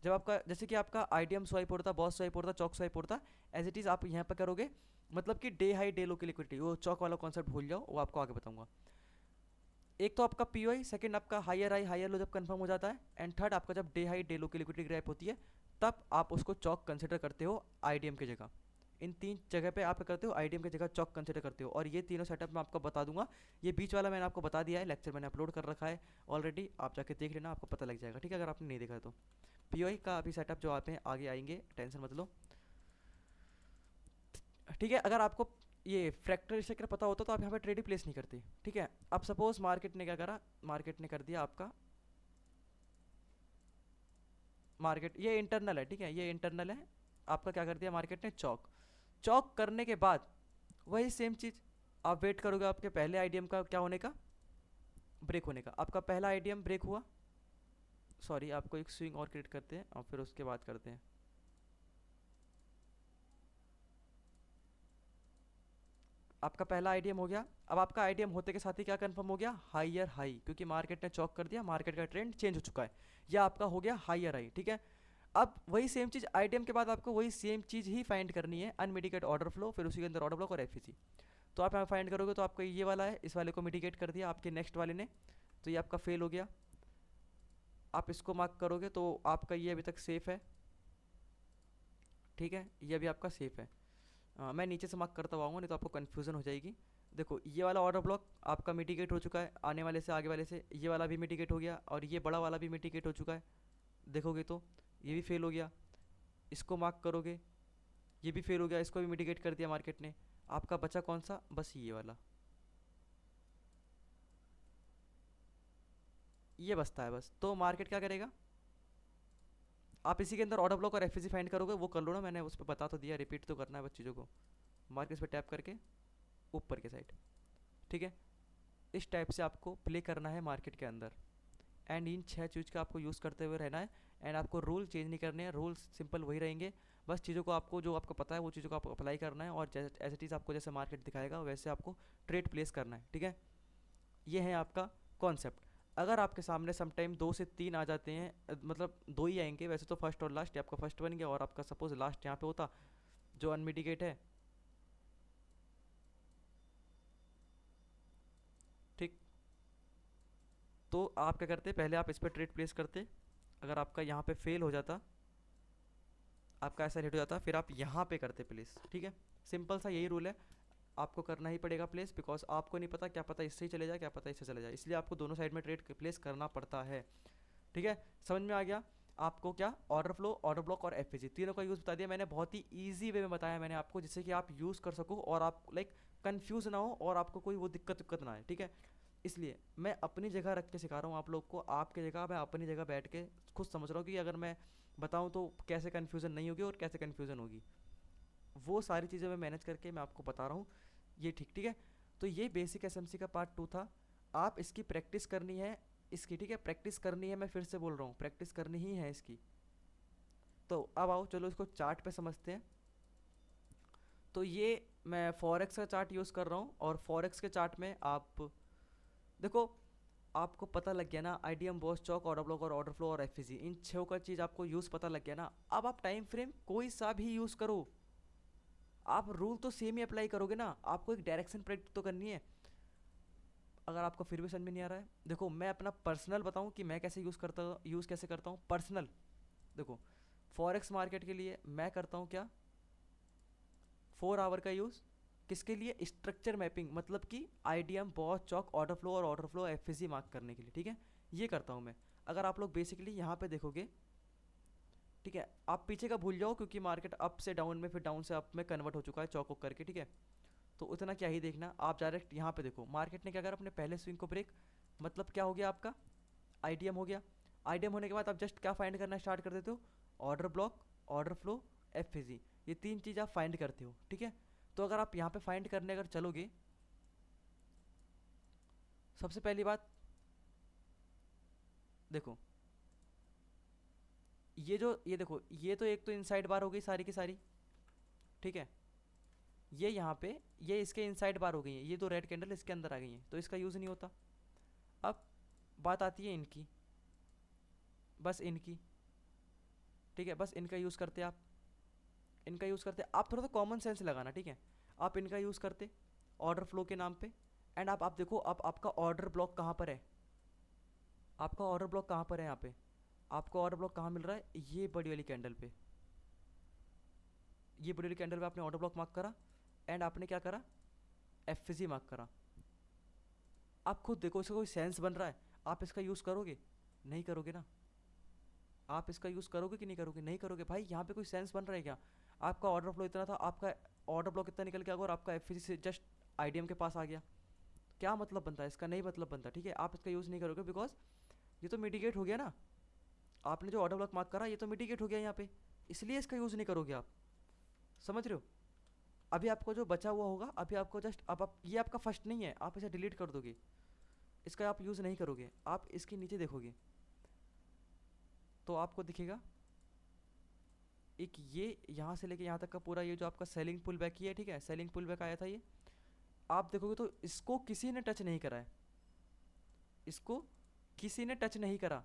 जब आपका जैसे कि आपका आईडीएम स्वाइप होता, बॉस स्वाइप होता, चौक स्वाइप होता, एज इट इज़ आप यहाँ पर करोगे, मतलब कि डे हाई डे लो की लिक्विडिटी, वो चौक वाला कॉन्सेप्ट भूल जाओ, वो आपको आगे बताऊंगा। एक तो आपका पीओआई, सेकंड आपका हायर हाई हायर लो जब कंफर्म हो जाता है, एंड थर्ड आपका जब डे हाई डे लो की लिक्विडिटी ग्रैप होती है, तब आप उसको चौक कंसिडर करते हो आईडीएम की जगह। इन 3 जगह पे आप क्या करते हो, आईडीएम की जगह चौक कंसिडर करते हो, और ये तीनों सेटअप मैं आपको बता दूंगा। ये बीच वाला मैंने आपको बता दिया है, लेक्चर मैंने अपलोड कर रखा है ऑलरेडी, आप जाके देख लेना, आपको पता लग जाएगा, ठीक है, अगर आपने नहीं देखा है तो। पीओआई का अभी सेटअप जो आप हैं आगे आएंगे, टेंशन मत लो, ठीक है। अगर आपको ये फ्रैक्टल स्ट्रक्चर पता होता तो आप यहाँ पे ट्रेड ही प्लेस नहीं करते, ठीक है। अब सपोज मार्केट ने क्या करा, मार्केट ने कर दिया आपका, मार्केट ये इंटरनल है, ठीक है, ये इंटरनल है, आपका क्या कर दिया मार्केट ने, चौक। चौक करने के बाद वही सेम चीज़ आप वेट करोगे आपके पहले आईडीएम का क्या होने का, ब्रेक होने का। आपका पहला आईडीएम ब्रेक हुआ, सॉरी आपको एक स्विंग और क्रिएट करते हैं और फिर उसके बाद करते हैं। आपका पहला आईडीएम हो गया, अब आपका आईडीएम होते के साथ ही क्या कंफर्म हो गया, हायर हाई, क्योंकि मार्केट ने चौक कर दिया, मार्केट का ट्रेंड चेंज हो चुका है, या आपका हो गया हायर हाई, ठीक है। अब वही सेम चीज़ आईडीएम के बाद आपको वही सेम चीज़ ही फाइंड करनी है, अनमिटिगेट ऑर्डर फ्लो, फिर उसी के अंदर ऑर्डर ब्लॉक और एफईसी। तो आप यहाँ फाइंड करोगे तो आपका ये वाला है, इस वाले को मिटिगेट कर दिया आपके नेक्स्ट वाले ने, तो ये आपका फेल हो गया। आप इसको मार्क करोगे तो आपका ये अभी तक सेफ है, ठीक है, ये अभी आपका सेफ है। मैं नीचे से मार्क करता हुआ आऊँगा, नहीं तो आपको कन्फ्यूज़न हो जाएगी। देखो ये वाला ऑर्डर ब्लॉक आपका मिटिगेट हो चुका है, आने वाले से आगे वाले से, ये वाला भी मिटिगेट हो गया, और ये बड़ा वाला भी मिटिगेट हो चुका है, देखोगे तो ये भी फेल हो गया। इसको मार्क करोगे, ये भी फेल हो गया, इसको भी मिटिगेट कर दिया मार्केट ने। आपका बचा कौन सा, बस ये वाला, ये बचता है बस। तो मार्केट क्या करेगा, आप इसी के अंदर ऑर्डर ब्लॉक और एफईसी फाइंड करोगे, वो कर लो ना, मैंने उस पर बता तो दिया, रिपीट तो करना है बस चीज़ों को। मार्केट इस पर टैप करके ऊपर के साइड, ठीक है, इस टाइप से आपको प्ले करना है मार्केट के अंदर। एंड इन 6 चीज़ का आपको यूज़ करते हुए रहना है। एंड आपको रूल चेंज नहीं करने हैं, रूल्स सिंपल वही रहेंगे। बस चीज़ों को आपको जो आपको पता है वो चीज़ों को आपको अप्लाई करना है, और जैसे एज इट इज़ आपको जैसे मार्केट दिखाएगा वैसे आपको ट्रेड प्लेस करना है, ठीक है। ये है आपका कॉन्सेप्ट। अगर आपके सामने समटाइम 2 से 3 आ जाते हैं, मतलब 2 ही आएंगे वैसे तो, फर्स्ट और लास्ट, आपका फर्स्ट बन गया और आपका सपोज लास्ट यहाँ पे होता जो अनमिटिगेट है, ठीक। तो आप क्या करते, पहले आप इस पर ट्रेड प्लेस करते। अगर आपका यहाँ पे फेल हो जाता, आपका ऐसा रेट हो जाता, फिर आप यहाँ पे करते प्लेस, ठीक है। सिंपल सा यही रूल है, आपको करना ही पड़ेगा प्लेस, बिकॉज आपको नहीं पता, क्या पता इससे ही चले जाए, क्या पता इससे चले जाए, इसलिए आपको दोनों साइड में ट्रेड प्लेस करना पड़ता है, ठीक है। समझ में आ गया आपको? क्या ऑर्डर फ्लो, ऑर्डर ब्लॉक और एफपीजी तीनों का यूज़ बता दिया मैंने, बहुत ही ईजी वे में बताया मैंने आपको, जिससे कि आप यूज़ कर सको और आप लाइक कंफ्यूज ना हो और आपको कोई वो दिक्कत ना आए, ठीक है। इसलिए मैं अपनी जगह रख के सिखा रहा हूँ आप लोग को, आपकी जगह मैं अपनी जगह बैठ के खुद समझ रहा हूँ कि अगर मैं बताऊँ तो कैसे कन्फ्यूज़न नहीं होगी और कैसे कन्फ्यूज़न होगी, वो सारी चीज़ें मैं मैनेज करके मैं आपको बता रहा हूँ। ये ठीक, ठीक है। तो ये बेसिक एसएमसी का पार्ट 2 था। आप इसकी प्रैक्टिस करनी है, इसकी, ठीक है, प्रैक्टिस करनी है, मैं फिर से बोल रहा हूँ, प्रैक्टिस करनी ही है इसकी। तो अब आओ चलो इसको चार्ट पे समझते हैं। तो ये मैं फॉरेक्स का चार्ट यूज़ कर रहा हूँ, और फॉरेक्स के चार्ट में आप देखो, आपको पता लग गया ना, IDM, BOS CHoCH, order block और ऑर्डर फ्लो और एफईजी, इन 6 का चीज़ आपको यूज़ पता लग गया ना। अब आप टाइम फ्रेम कोई सा भी यूज़ करो, आप रूल तो सेम ही अप्लाई करोगे ना, आपको एक डायरेक्शन प्रेडिक्ट तो करनी है। अगर आपको फिर भी समझ में नहीं आ रहा है, देखो मैं अपना पर्सनल बताऊं कि मैं कैसे यूज़ कैसे करता हूँ पर्सनल। देखो, फॉरेक्स मार्केट के लिए मैं करता हूँ क्या, 4 आवर का यूज़, किसके लिए, स्ट्रक्चर मैपिंग, मतलब कि IDM, BOS CHoCH, order flow और ऑर्डर फ्लो एफएससी मार्क करने के लिए, ठीक है। ये करता हूँ मैं। अगर आप लोग बेसिकली यहाँ पे देखोगे, ठीक है, आप पीछे का भूल जाओ क्योंकि मार्केट अप से डाउन में, फिर डाउन से अप में कन्वर्ट हो चुका है चौक करके, ठीक है। तो उतना क्या ही देखना, आप डायरेक्ट यहाँ पे देखो मार्केट ने क्या करा, अपने पहले स्विंग को ब्रेक, मतलब क्या हो गया आपका, आईडीएम हो गया। आईडीएम होने के बाद आप जस्ट क्या फाइंड करना स्टार्ट कर देते हो, order block, order flow, FSc, ये 3 चीज़ आप फाइंड करते हो, ठीक है। तो अगर आप यहाँ पे फाइंड करने अगर चलोगे, सबसे पहली बात देखो, ये देखो, ये तो एक तो इनसाइड बार हो गई सारी की सारी, ठीक है। ये यहाँ पे, ये इसके इनसाइड बार हो गई है, ये दो रेड कैंडल इसके अंदर आ गई हैं, तो इसका यूज़ नहीं होता। अब बात आती है इनकी, बस इनकी, ठीक है, बस इनका यूज़ करते आप, इनका यूज़ करते आप, थोड़ा सा कॉमन सेंस लगाना, ठीक है। आप इनका यूज़ करते ऑर्डर फ्लो के नाम पे। एंड आप देखो, अब आपका ऑर्डर ब्लॉक कहाँ पर है, आपका ऑर्डर ब्लॉक कहाँ पर है, यहाँ पे आपको ऑर्डर ब्लॉक कहाँ मिल रहा है, ये बड़ी वाली कैंडल पे, ये बड़ी वाली कैंडल पे आपने ऑर्डर ब्लॉक मार्क करा, एंड आपने क्या करा, एफएससी मार्क करा। आप खुद देखो इसका कोई सेंस बन रहा है, आप इसका यूज़ करोगे, नहीं करोगे ना। आप इसका यूज़ करोगे कि नहीं करोगे, नहीं करोगे भाई, यहाँ पे कोई सेंस बन रहा है क्या। आपका ऑर्डर फ्लो इतना था, आपका ऑर्डर ब्लॉक इतना निकल के आ गया और आपका एफएससी से जस्ट आईडीएम के पास आ गया, क्या मतलब बनता है इसका, नहीं मतलब बनता, ठीक है। आप इसका यूज़ नहीं करोगे बिकॉज ये तो मिटिगेट हो गया ना, आपने जो ऑर्डर ब्लॉक मार्क करा ये तो मिटिगेट हो गया यहाँ पे, इसलिए इसका यूज़ नहीं करोगे आप, समझ रहे हो। अभी आपको जो बचा हुआ होगा, अभी आपको जस्ट, अब आप, ये आपका फर्स्ट नहीं है, आप इसे डिलीट कर दोगे, इसका आप यूज़ नहीं करोगे, आप इसके नीचे देखोगे तो आपको दिखेगा एक, ये यहाँ से लेके यहाँ तक का पूरा, ये जो आपका सेलिंग पुल बैक ही है, ठीक है, सेलिंग पुल बैक आया था ये, आप देखोगे तो इसको किसी ने टच नहीं करा है, इसको किसी ने टच नहीं करा,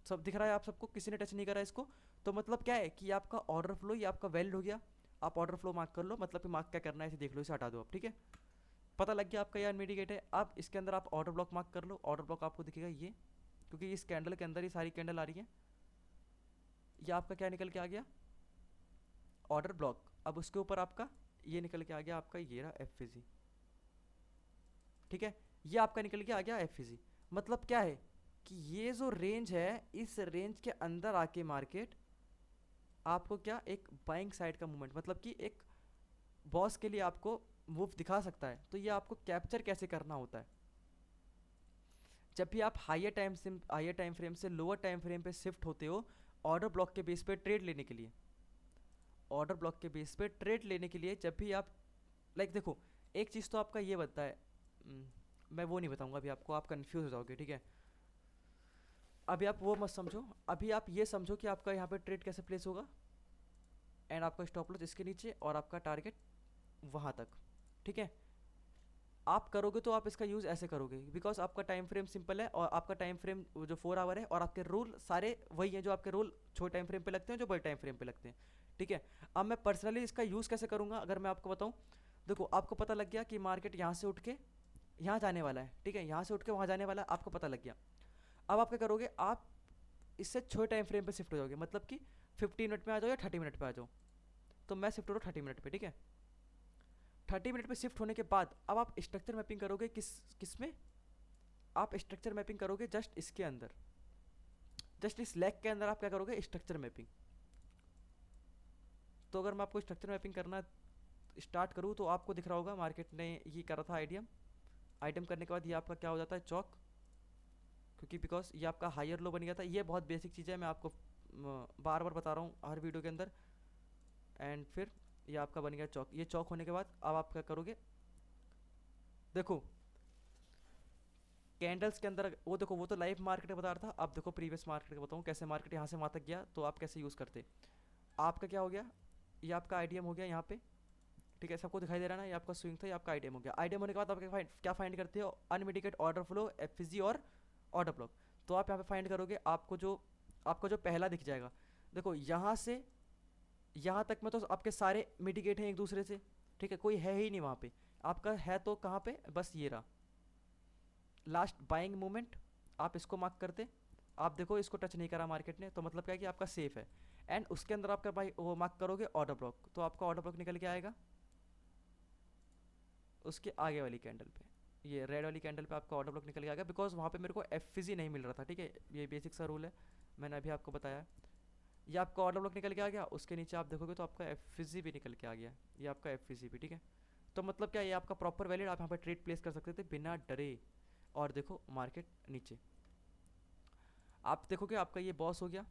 सब दिख रहा है आप सबको, किसी ने टच नहीं करा इसको। तो मतलब क्या है कि आपका ऑर्डर फ्लो ये आपका वैलिड हो गया, आप ऑर्डर फ्लो मार्क कर लो, मतलब कि मार्क क्या करना है इसे देख लो, इसे हटा दो आप, ठीक है। पता लग गया आपका, यार मिडिकेट है। अब इसके अंदर आप ऑर्डर ब्लॉक मार्क कर लो, ऑर्डर ब्लॉक आपको दिखेगा ये, क्योंकि इस कैंडल के अंदर ही सारी कैंडल आ रही है। ये आपका क्या निकल के आ गया, ऑर्डर ब्लॉक। अब उसके ऊपर आपका ये निकल के आ गया, आपका ये रहा एफईजी, ठीक है। ये आपका निकल के आ गया एफईजी। मतलब क्या है कि ये जो रेंज है, इस रेंज के अंदर आके मार्केट आपको क्या, एक बाइंग साइड का मूवमेंट, मतलब कि एक बॉस के लिए आपको मूव दिखा सकता है। तो ये आपको कैप्चर कैसे करना होता है, जब भी आप हायर टाइम फ्रेम से लोअर टाइम फ्रेम पे शिफ्ट होते हो, ऑर्डर ब्लॉक के बेस पे ट्रेड लेने के लिए, ऑर्डर ब्लॉक के बेस पे ट्रेड लेने के लिए, जब भी आप लाइक देखो, एक चीज़ तो आपका ये बनता है, मैं वो नहीं बताऊंगा अभी आपको, आप कंफ्यूज हो जाओगे, ठीक है। अभी आप वो मत समझो, अभी आप ये समझो कि आपका यहाँ पे ट्रेड कैसे प्लेस होगा, एंड आपका स्टॉप लॉस इसके नीचे और आपका टारगेट वहाँ तक, ठीक है। आप करोगे तो आप इसका यूज़ ऐसे करोगे, बिकॉज आपका टाइम फ्रेम सिंपल है, और आपका टाइम फ्रेम जो 4 आवर है, और आपके रूल सारे वही हैं जो आपके रूल छोटे टाइम फ्रेम पे लगते हैं, जो बड़े टाइम फ्रेम पे लगते हैं, ठीक है। अब मैं पर्सनली इसका यूज़ कैसे करूँगा अगर मैं आपको बताऊँ, देखो आपको पता लग गया कि मार्केट यहाँ से उठ के यहाँ जाने वाला है, ठीक है, यहाँ से उठ के वहाँ जाने वाला है, आपको पता लग गया। अब आप क्या करोगे, आप इससे छोटे टाइम फ्रेम पे शिफ्ट हो जाओगे, मतलब कि 15 मिनट में आ जाओ या 30 मिनट पे आ जाओ। तो मैं शिफ्ट हो रहा हूँ 30 मिनट पे, ठीक है। 30 मिनट पे शिफ्ट होने के बाद अब आप स्ट्रक्चर मैपिंग करोगे, किस में, आप स्ट्रक्चर मैपिंग करोगे जस्ट इसके अंदर, जस्ट इस लेग के अंदर आप क्या करोगे, स्ट्रक्चर मैपिंग। तो अगर मैं आपको स्ट्रक्चर मैपिंग करना स्टार्ट करूँ तो आपको दिख रहा होगा मार्केट ने ये करा था आइडियम, आइटम करने के बाद ये आपका क्या हो जाता है, चौक, क्योंकि बिकॉज ये आपका हायर लो बन गया था। ये बहुत बेसिक चीज़ है, मैं आपको बार बार बता रहा हूँ हर वीडियो के अंदर। एंड फिर ये आपका बन गया चौक। ये चौक होने के बाद अब आप क्या करोगे, देखो कैंडल्स के अंदर वो देखो, वो तो लाइव मार्केट बता रहा था, अब देखो प्रीवियस मार्केट का बताऊँ कैसे मार्केट यहाँ से वहाँ तक गया, तो आप कैसे यूज़ करते। आपका क्या हो गया, ये आपका आईडीएम हो गया यहाँ पे, ठीक है, सबको दिखाई दे रहा है ना, ये आपका स्विंग था, ये आपका आईडीएम हो गया। आईडीएम होने के बाद आप क्या फाइंड करते हो, अनमिटिगेट ऑर्डर फ्लो, एफजी और ऑर्डर ब्लॉक। तो आप यहाँ पे फाइंड करोगे, आपको जो पहला दिख जाएगा, देखो यहाँ से यहाँ तक में तो आपके सारे मिटिगेट हैं एक दूसरे से, ठीक है, कोई है ही नहीं वहाँ पे। आपका है तो कहाँ पे, बस ये रहा लास्ट बाइंग मूवमेंट, आप इसको मार्क करते, आप देखो इसको टच नहीं करा मार्केट ने, तो मतलब क्या है कि आपका सेफ है। एंड उसके अंदर आपका भाई वो मार्क करोगे ऑर्डर ब्लॉक, तो आपका ऑर्डर ब्लॉक निकल के आएगा उसके आगे वाली कैंडल पे, ये रेड वाली कैंडल पे आपका ऑर्डर ब्लॉक निकल के आएगा, बिकॉज वहाँ पे मेरे को एफ नहीं मिल रहा था, ठीक है, ये बेसिक सा रूल है, मैंने अभी आपको बताया। ये आपका ऑर्डर ब्लॉक निकल के आ गया, उसके नीचे आप देखोगे तो आपका एफ भी निकल के आ गया, ये आपका एफ भी, ठीक है। तो मतलब क्या, ये आपका प्रॉपर वैलिड, आप यहाँ पे ट्रेड प्लेस कर सकते थे बिना डरे। और देखो मार्केट नीचे, आप देखोगे आपका ये बॉस हो गया,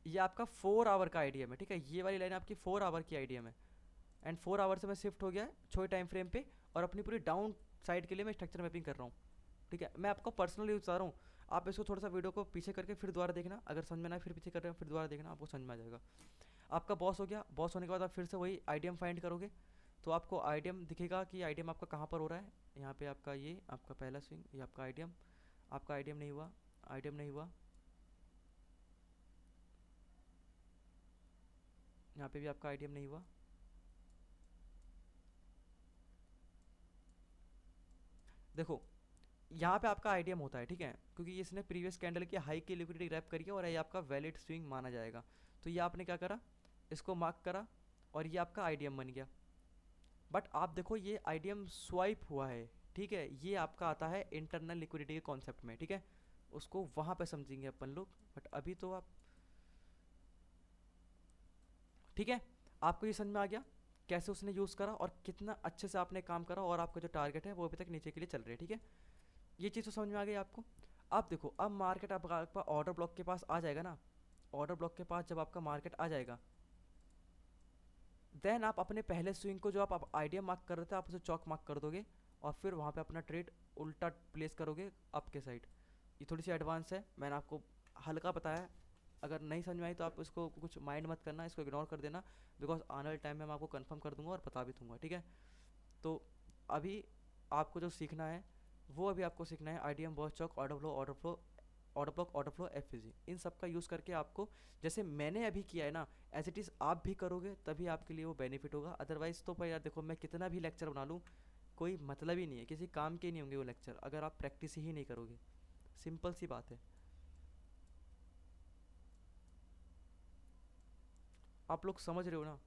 ये आपका 4 आवर का आईडीएम है, ठीक है, ये वाली लाइन आपकी 4 आवर की आईडीएम है। एंड 4 आवर से मैं शिफ्ट हो गया है छोटे टाइम फ्रेम पे, और अपनी पूरी डाउन साइड के लिए मैं स्ट्रक्चर मैपिंग कर रहा हूँ, ठीक है। मैं आपको पर्सनली बता रहा हूँ, आप इसको थोड़ा सा वीडियो को पीछे करके फिर दोबारा देखना, अगर समझ में ना आए फिर पीछे कर रहे हो फिर दोबारा देखना, आपको समझ में आ जाएगा। आपका बॉस हो गया, बॉस होने के बाद आप फिर से वही आईडीएम फाइंड करोगे, तो आपको आईडीएम दिखेगा कि आईडीएम आपका कहाँ पर हो रहा है। यहाँ पे आपका ये आपका पहला स्विंग, ये आपका आईडीएम, आपका आईडीएम नहीं हुआ, आईडीएम नहीं हुआ, यहाँ पे भी आपका आईडीएम नहीं हुआ। देखो यहाँ पे आपका आईडीएम होता है, ठीक है, क्योंकि इसने प्रीवियस कैंडल की हाई की लिक्विडिटी ग्रैब करी है, और ये आपका वैलिड स्विंग माना जाएगा। तो ये आपने क्या करा, इसको मार्क करा, और ये आपका आईडीएम बन गया। बट आप देखो ये आईडीएम स्वाइप हुआ है, ठीक है, ये आपका आता है इंटरनल लिक्विडिटी के कॉन्सेप्ट में, ठीक है, उसको वहाँ पे समझेंगे अपन लोग। बट अभी तो आप, ठीक है, आपको ये समझ में आ गया कैसे उसने यूज़ करा और कितना अच्छे से आपने काम करा, और आपका जो टारगेट है वो अभी तक नीचे के लिए चल रहे हैं, ठीक है। ये चीज़ तो समझ में आ गई आपको। अब देखो, अब मार्केट आपका ऑर्डर ब्लॉक के पास आ जाएगा ना, ऑर्डर ब्लॉक के पास जब आपका मार्केट आ जाएगा, देन आप अपने पहले स्विंग को जो आप आइडिया मार्क कर रहे थे, आप उसे चौक मार्क कर दोगे, और फिर वहाँ पे अपना ट्रेड उल्टा प्लेस करोगे अप के साइड। ये थोड़ी सी एडवांस है, मैंने आपको हल्का बताया, अगर नहीं समझ में आई तो आप इसको कुछ माइंड मत करना, इसको इग्नोर कर देना, बिकॉज आने वाले टाइम में मैं आपको कंफर्म कर दूंगा और बता भी दूंगा, ठीक है। तो अभी आपको जो सीखना है वो अभी आपको सीखना है IDM, BOS CHoCH, order flow, order flow, order block, order flow, FG, इन सब का यूज़ करके आपको, जैसे मैंने अभी किया है ना, एज इट इज़ आप भी करोगे तभी आपके लिए वो बेनिफिट होगा। अदरवाइज़ तो भाई यार देखो, मैं कितना भी लेक्चर बना लूँ कोई मतलब ही नहीं है, किसी काम के नहीं होंगे वो लेक्चर अगर आप प्रैक्टिस ही नहीं करोगे। सिंपल सी बात है। आप लोग समझ रहे हो ना।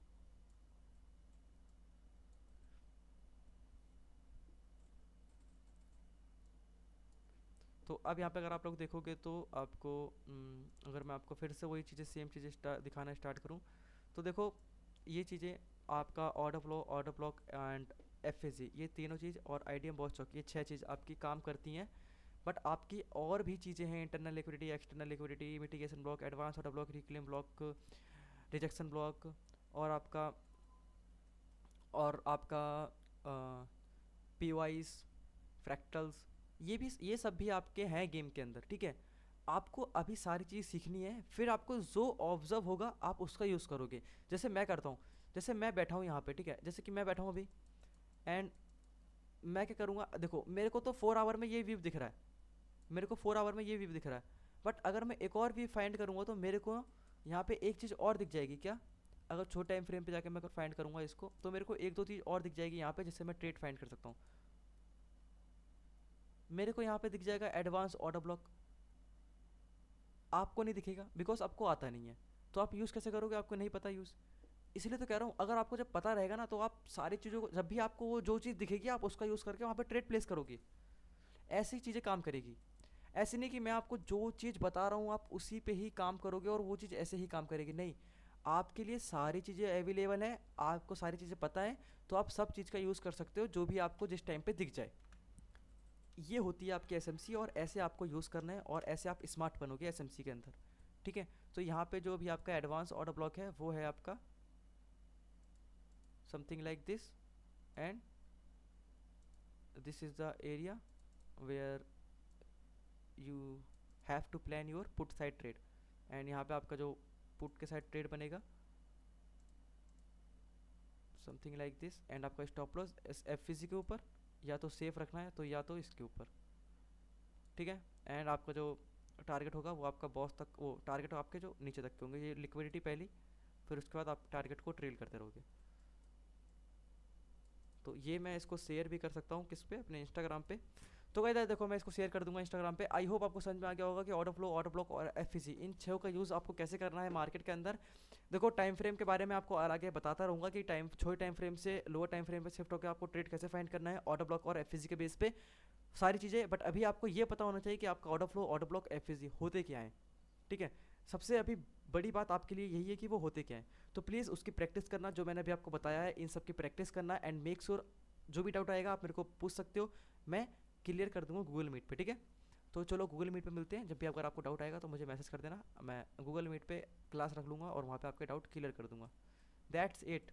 तो अब यहाँ पे अगर आप लोग देखोगे तो आपको अगर मैं आपको फिर से वही चीज़ें सेम चीज़ें दिखाना स्टार्ट करूँ, तो देखो ये चीज़ें आपका order flow, order block and F ये तीनों चीज़, और आईडीएम बॉस चौक, ये 6 चीज़ आपकी काम करती हैं। बट आपकी और भी चीज़ें हैं, internal liquidity, external liquidity, mitigation block, advance order block, reclaim block, rejection block, और आपका और आपका पी वाइज फ्रैक्टल्स, ये सब भी आपके हैं गेम के अंदर, ठीक है। आपको अभी सारी चीज़ सीखनी है, फिर आपको जो ऑब्जर्व होगा आप उसका यूज़ करोगे। जैसे मैं करता हूँ, जैसे मैं बैठा हूँ यहाँ पे, ठीक है, जैसे कि मैं बैठा हूँ अभी, एंड मैं क्या करूँगा, देखो मेरे को तो 4 आवर में ये व्यू दिख रहा है, मेरे को 4 आवर में ये व्यू दिख रहा है, बट अगर मैं एक और व्यू फाइंड करूँगा तो मेरे को यहाँ पे एक चीज़ और दिख जाएगी क्या। अगर छोटे टाइम फ्रेम पे जाके मैं अगर फाइंड करूँगा इसको, तो मेरे को एक दो चीज़ और दिख जाएगी यहाँ पे, जिससे मैं ट्रेड फाइंड कर सकता हूँ। मेरे को यहाँ पे दिख जाएगा एडवांस ऑर्डर ब्लॉक, आपको नहीं दिखेगा बिकॉज आपको आता नहीं है। तो आप यूज़ कैसे करोगे, आपको नहीं पता यूज़। इसलिए तो कह रहा हूँ, अगर आपको जब पता रहेगा ना, तो आप सारी चीज़ों को, जब भी आपको वो जो चीज़ दिखेगी आप उसका यूज़ करके वहाँ पे ट्रेड प्लेस करोगे, ऐसी चीज़ें काम करेगी। ऐसे नहीं कि मैं आपको जो चीज़ बता रहा हूँ आप उसी पे ही काम करोगे और वो चीज़ ऐसे ही काम करेगी, नहीं। आपके लिए सारी चीज़ें अवेलेबल हैं, आपको सारी चीज़ें पता है, तो आप सब चीज़ का यूज़ कर सकते हो जो भी आपको जिस टाइम पे दिख जाए। ये होती है आपकी एसएमसी, और ऐसे आपको यूज़ करना है और ऐसे आप स्मार्ट बनोगे एसएमसी के अंदर, ठीक है। तो यहाँ पे जो भी आपका एडवांस ऑर्डर ब्लॉक है वो है आपका something like this, and this is the area where you have to plan your put side trade. And यहाँ पे आपका जो पुट के साइड ट्रेड बनेगा समथिंग लाइक दिस, एंड आपका स्टॉप लॉस एफ के ऊपर या तो सेफ रखना है तो या तो इसके ऊपर, ठीक है। एंड आपका जो टारगेट होगा वो आपका बॉस तक, वो टारगेट आपके जो नीचे तक के होंगे, ये लिक्विडिटी पहली, फिर उसके बाद आप टारगेट को ट्रेल करते रहोगे। तो ये मैं इसको शेयर भी कर सकता हूँ किस पे, अपने इंस्टाग्राम पे। तो गाइस देखो मैं इसको शेयर कर दूंगा इंस्टाग्राम पे। आई होप आपको समझ में आ गया होगा कि ऑर्डर फ्लो, ऑर्डर ब्लॉक और एफ इन छः का यूज़ आपको कैसे करना है मार्केट के अंदर। देखो टाइम फ्रेम के बारे में आपको आगे बताता रहूँगा कि छोटे टाइम फ्रेम से लोअर टाइम फ्रेम पे शिफ्ट होकर आपको ट्रेड कैसे फाइंड करना है ऑर्डर ब्लॉक और एफ के बेस पे, सारी चीज़ें। बट अभी आपको ये पता होना चाहिए कि आपका order flow, order block, F होते क्या हैं, ठीक है। सबसे अभी बड़ी बात आपके लिए यही है कि वो होते क्या हैं। तो प्लीज़ उसकी प्रैक्टिस करना, जो मैंने अभी आपको बताया है इन सब की प्रैक्टिस करना, एंड मेक श्योर जो भी डाउट आएगा आप मेरे को पूछ सकते हो, मैं क्लियर कर दूंगा गूगल मीट पे, ठीक है। तो चलो गूगल मीट पे मिलते हैं। जब भी अगर आपको डाउट आएगा तो मुझे मैसेज कर देना, मैं गूगल मीट पे क्लास रख लूँगा और वहाँ पे आपके डाउट क्लियर कर दूंगा। That's it.